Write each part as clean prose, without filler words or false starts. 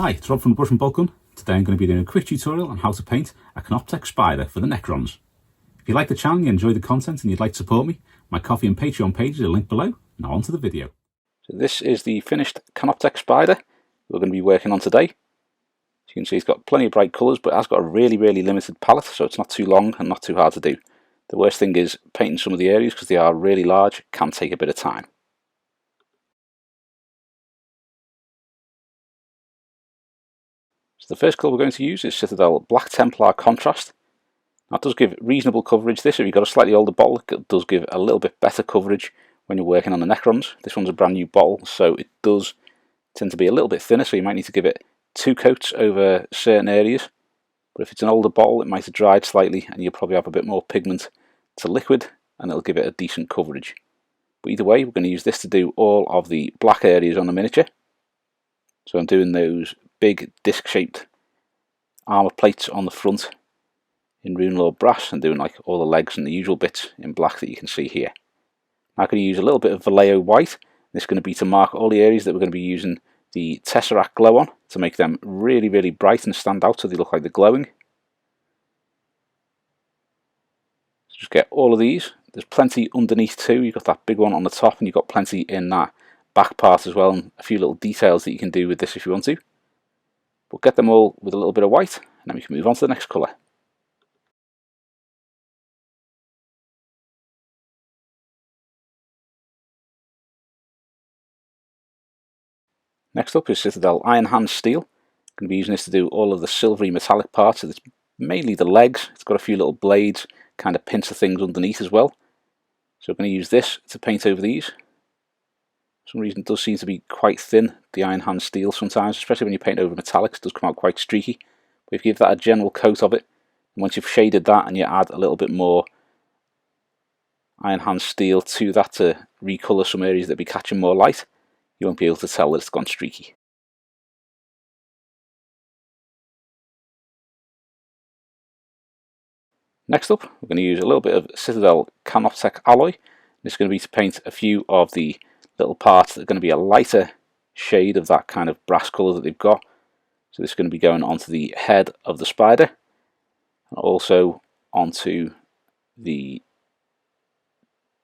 Hi, it's Rob from Brush and Boltgun. Today I'm going to be doing a quick tutorial on how to paint a Canoptek Spyder for the Necrons. If you like the channel and you enjoy the content and you'd like to support me, my Ko-fi and Patreon pages are linked below. Now on to the video. So this is the finished Canoptek Spyder we're going to be working on today. As you can see, it's got plenty of bright colours, but it has got a really limited palette, so it's not too long and not too hard to do. The worst thing is painting some of the areas, because they are really large, can take a bit of time. So the first colour we're going to use is Citadel Black Templar Contrast. Now it does give reasonable coverage. This, if you've got a slightly older bottle, it does give a little bit better coverage when you're working on the Necrons. This one's a brand new bottle, so it does tend to be a little bit thinner, so you might need to give it 2 coats over certain areas. But if it's an older bottle, it might have dried slightly and you'll probably have a bit more pigment to liquid, and it'll give it a decent coverage. But either way, we're going to use this to do all of the black areas on the miniature. So I'm doing those big disc-shaped armour plates on the front in Runelord Brass, and doing like all the legs and the usual bits in black that you can see here. Now I'm going to use a little bit of Vallejo White. This is going to be to mark all the areas that we're going to be using the Tesseract Glow on, to make them really bright and stand out so they look like they're glowing. So just get all of these. There's plenty underneath too. You've got that big one on the top, and you've got plenty in that back part as well, and a few little details that you can do with this if you want to. But get them all with a little bit of white, and then we can move on to the next colour. Next up is Citadel Iron Hand Steel. I'm going to be using this to do all of the silvery metallic parts. So it's mainly the legs. It's got a few little blades, kind of pincer things underneath as well. So I'm going to use this to paint over these. For some reason it does seem to be quite thin, the Iron Hand Steel sometimes, especially when you paint over metallics. It does come out quite streaky. But if you give that a general coat of it, and once you've shaded that and you add a little bit more Iron Hand Steel to that to recolour some areas that be catching more light, you won't be able to tell that it's gone streaky. Next up, we're going to use a little bit of Citadel Canoptek alloy. This is going to be to paint a few of the little parts that are going to be a lighter shade of that kind of brass colour that they've got. So this is going to be going onto the head of the spider, and also onto the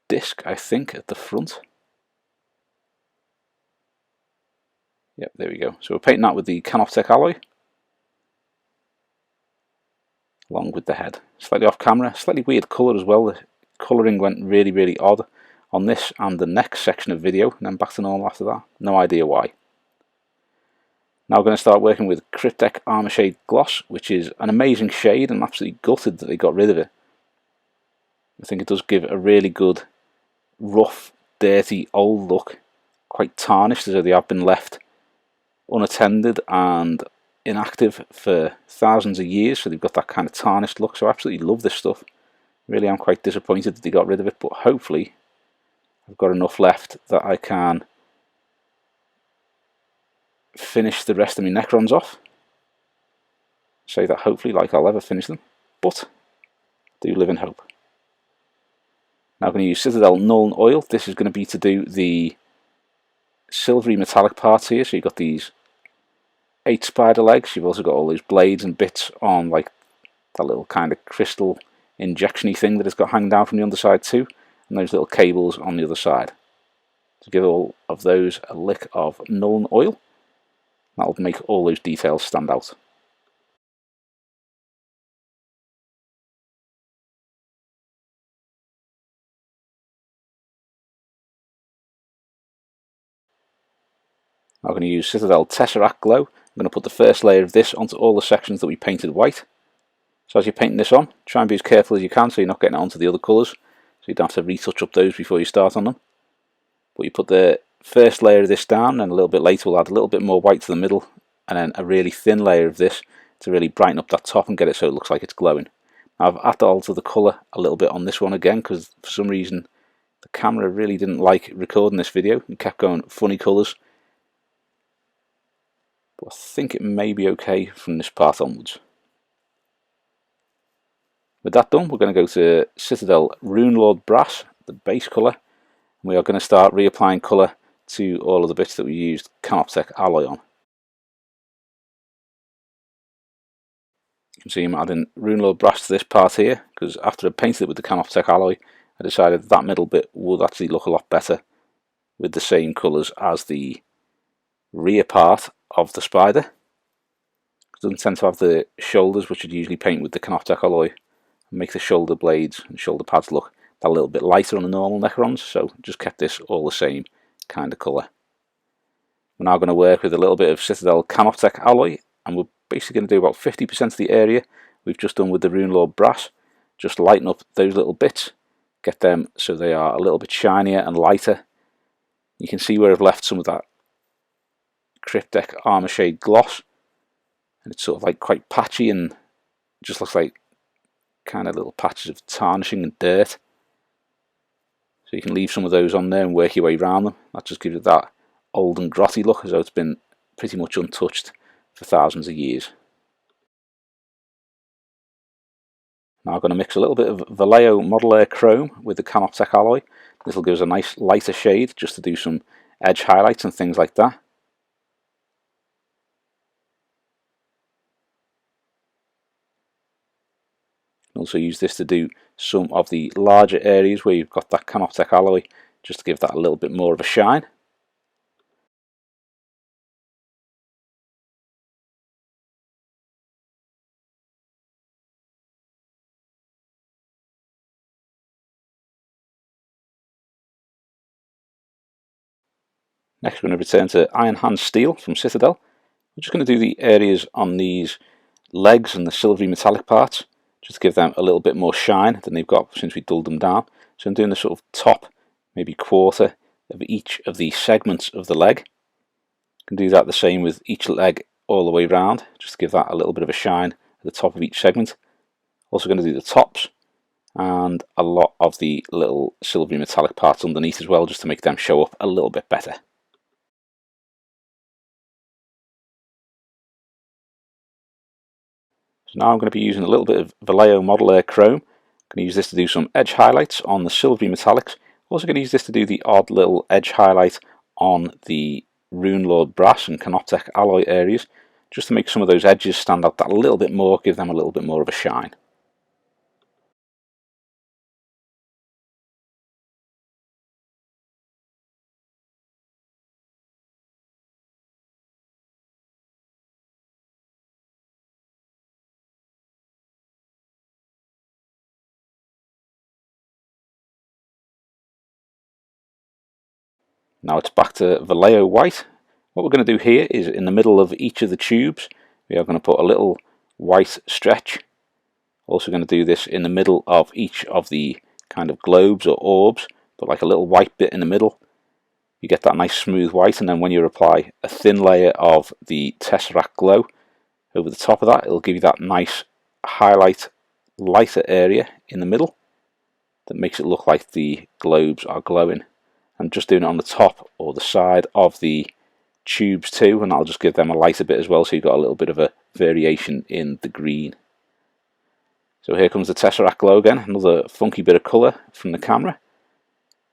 disc, I think, at the front. Yep, there we go. So we're painting that with the Canoptek alloy, along with the head. Slightly off camera, slightly weird colour as well. The colouring went really odd on this and the next section of video, and then back to normal after that. No idea why. Now we're going to start working with Cryptek Armourshade Gloss, which is an amazing shade, and I'm absolutely gutted that they got rid of it. I think it does give a really good, rough, dirty, old look, quite tarnished, as though they have been left unattended and inactive for thousands of years, so they've got that kind of tarnished look. So I absolutely love this stuff. Really am quite disappointed that they got rid of it, but hopefully I've got enough left that I can finish the rest of my Necrons off. Say that hopefully, like I'll ever finish them, but do live in hope. Now I'm going to use Citadel Nuln Oil. This is going to be to do the silvery metallic parts here. So you've got these 8 spider legs. You've also got all these blades and bits on, like that little kind of crystal injection-y thing that it's got hanging down from the underside too, and those little cables on the other side. To give all of those a lick of Nuln Oil, that'll make all those details stand out. I'm going to use Citadel Tesseract Glow. I'm going to put the first layer of this onto all the sections that we painted white. So as you're painting this on, try and be as careful as you can so you're not getting it onto the other colours, so you don't have to retouch up those before you start on them. But you put the first layer of this down, and a little bit later we'll add a little bit more white to the middle, and then a really thin layer of this to really brighten up that top and get it so it looks like it's glowing. Now I've had to alter the colour a little bit on this one again, because for some reason the camera really didn't like recording this video. It kept going funny colours. But I think it may be okay from this part onwards. With that done, we're going to go to Citadel Runelord Brass, the base colour, and we are going to start reapplying colour to all of the bits that we used Canoptek alloy on. can see I'm adding Runelord Brass to this part here, because after I painted it with the Canoptek alloy, I decided that middle bit would actually look a lot better with the same colours as the rear part of the Spider. It doesn't tend to have the shoulders, which you'd usually paint with the Canoptek alloy, and make the shoulder blades and shoulder pads look a little bit lighter on the normal Necrons, so just kept this all the same kind of colour. We're now going to work with a little bit of Citadel Canoptek alloy, and we're basically going to do about 50% of the area we've just done with the Runelord Brass. Just lighten up those little bits, get them so they are a little bit shinier and lighter. You can see where I've left some of that Cryptek Armourshade gloss, and it's sort of like quite patchy and just looks like kind of little patches of tarnishing and dirt. So you can leave some of those on there and work your way around them. That just gives it that old and grotty look, as though it's been pretty much untouched for thousands of years. Now I'm going to mix a little bit of Vallejo Air Chrome with the Canoptek alloy. This will give us a nice lighter shade just to do some edge highlights and things like that. Also use this to do some of the larger areas where you've got that Canoptek alloy, just to give that a little bit more of a shine. Next we're going to return to Iron Hand Steel from Citadel. We're just going to do the areas on these legs and the silvery metallic parts, just to give them a little bit more shine than they've got since we dulled them down. So I'm doing the sort of top, maybe quarter of each of the segments of the leg. You can do that the same with each leg all the way around, just to give that a little bit of a shine at the top of each segment. Also going to do the tops and a lot of the little silvery metallic parts underneath as well, just to make them show up a little bit better. So now I'm going to be using a little bit of Vallejo Air Chrome. I'm going to use this to do some edge highlights on the silvery metallics. Also going to use this to do the odd little edge highlight on the Runelord Brass and Canoptek alloy areas, just to make some of those edges stand out that a little bit more, give them a little bit more of a shine. Now it's back to Vallejo White. What we're going to do here is in the middle of each of the tubes, we are going to put a little white stretch. Also going to do this in the middle of each of the kind of globes or orbs, put like a little white bit in the middle. You get that nice smooth white, and then when you apply a thin layer of the Tesseract Glow over the top of that, it'll give you that nice highlight, lighter area in the middle that makes it look like the globes are glowing. I'm just doing it on the top or the side of the tubes too, and I'll just give them a lighter bit as well, so you've got a little bit of a variation in the green. So here comes the Tesseract Glow again, another funky bit of colour from the camera.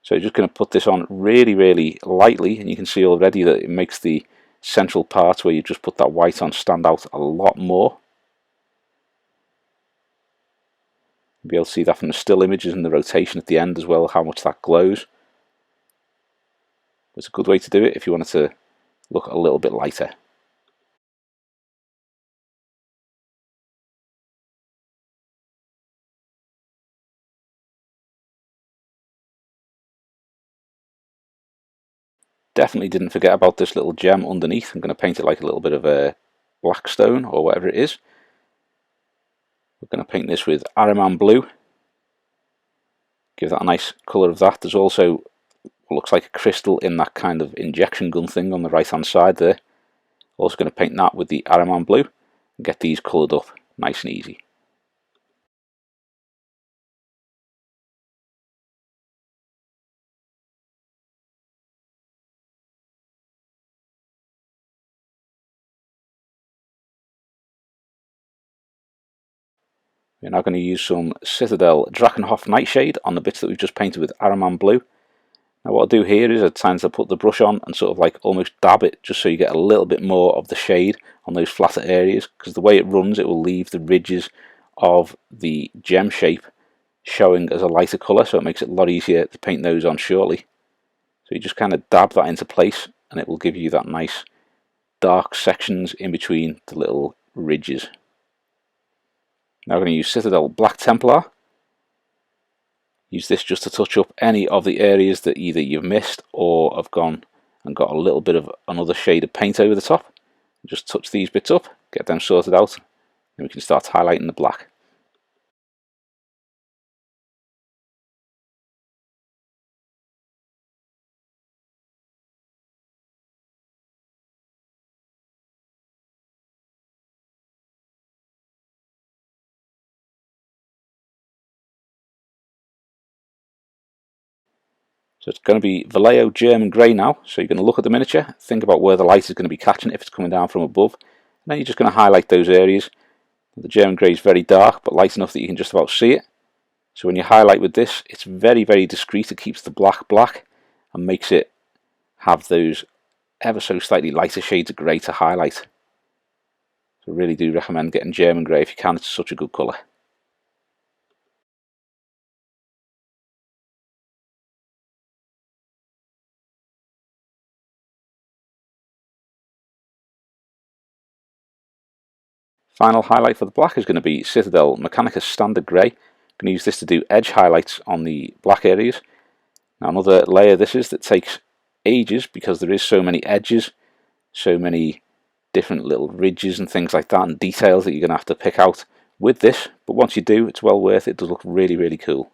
So you're just going to put this on really, really lightly, and you can see already that it makes the central part where you just put that white on stand out a lot more. You'll be able to see that from the still images and the rotation at the end as well, how much that glows. It's a good way to do it if you want it to look a little bit lighter. Definitely didn't forget about this little gem underneath. I'm going to paint it like a little bit of a black stone or whatever it is. We're going to paint this with Ahriman blue. Give that a nice colour of that. There's also what looks like a crystal in that kind of injection gun thing on the right hand side there. Also going to paint that with the Ahriman blue and get these coloured up nice and easy. We're now going to use some Citadel Nuln Nightshade on the bits that we've just painted with Ahriman blue. Now what I do here is I tend to put the brush on and sort of like almost dab it, just so you get a little bit more of the shade on those flatter areas, because the way it runs it will leave the ridges of the gem shape showing as a lighter colour, so it makes it a lot easier to paint those on shortly. So you just kind of dab that into place and it will give you that nice dark sections in between the little ridges. Now I'm going to use Citadel Black Templar. Use this just to touch up any of the areas that either you've missed or have gone and got a little bit of another shade of paint over the top. Just touch these bits up, get them sorted out, and we can start highlighting the black. So it's going to be Vallejo German Grey now, so you're going to look at the miniature, think about where the light is going to be catching if it's coming down from above, and then you're just going to highlight those areas. The German Grey is very dark but light enough that you can just about see it. So when you highlight with this, it's very, very discreet. It keeps the black black and makes it have those ever so slightly lighter shades of grey to highlight. So I really do recommend getting German Grey if you can, it's such a good colour. Final highlight for the black is going to be Citadel Mechanicus Standard Grey. I'm going to use this to do edge highlights on the black areas. Now another layer this is that takes ages because there is so many edges, so many different little ridges and things like that and details that you're going to have to pick out with this, but once you do it's well worth it. It does look really, really cool.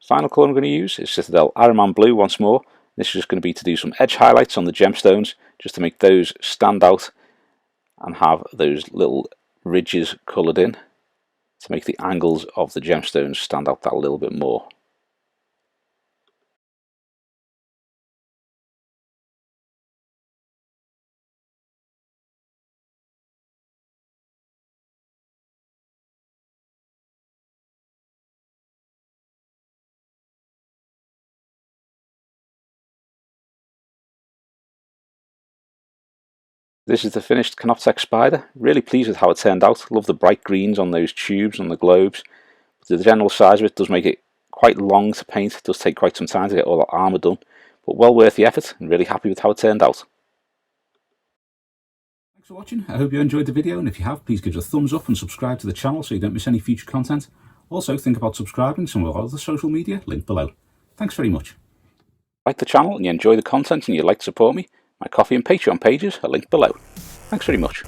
Final colour I'm going to use is Citadel Ahriman Blue once more. This is just going to be to do some edge highlights on the gemstones, just to make those stand out and have those little ridges coloured in to make the angles of the gemstones stand out that little bit more. This is the finished Canoptek Spyder. Really pleased with how it turned out. Love the bright greens on those tubes, on the globes. But the general size of it does make it quite long to paint. It does take quite some time to get all that armour done. But well worth the effort and really happy with how it turned out. Thanks for watching. I hope you enjoyed the video, and if you have, please give us a thumbs up and subscribe to the channel so you don't miss any future content. Also, think about subscribing to some of our other social media, linked below. Thanks very much. Like the channel and you enjoy the content and you'd like to support me, my Ko-fi and Patreon pages are linked below. Thanks very much.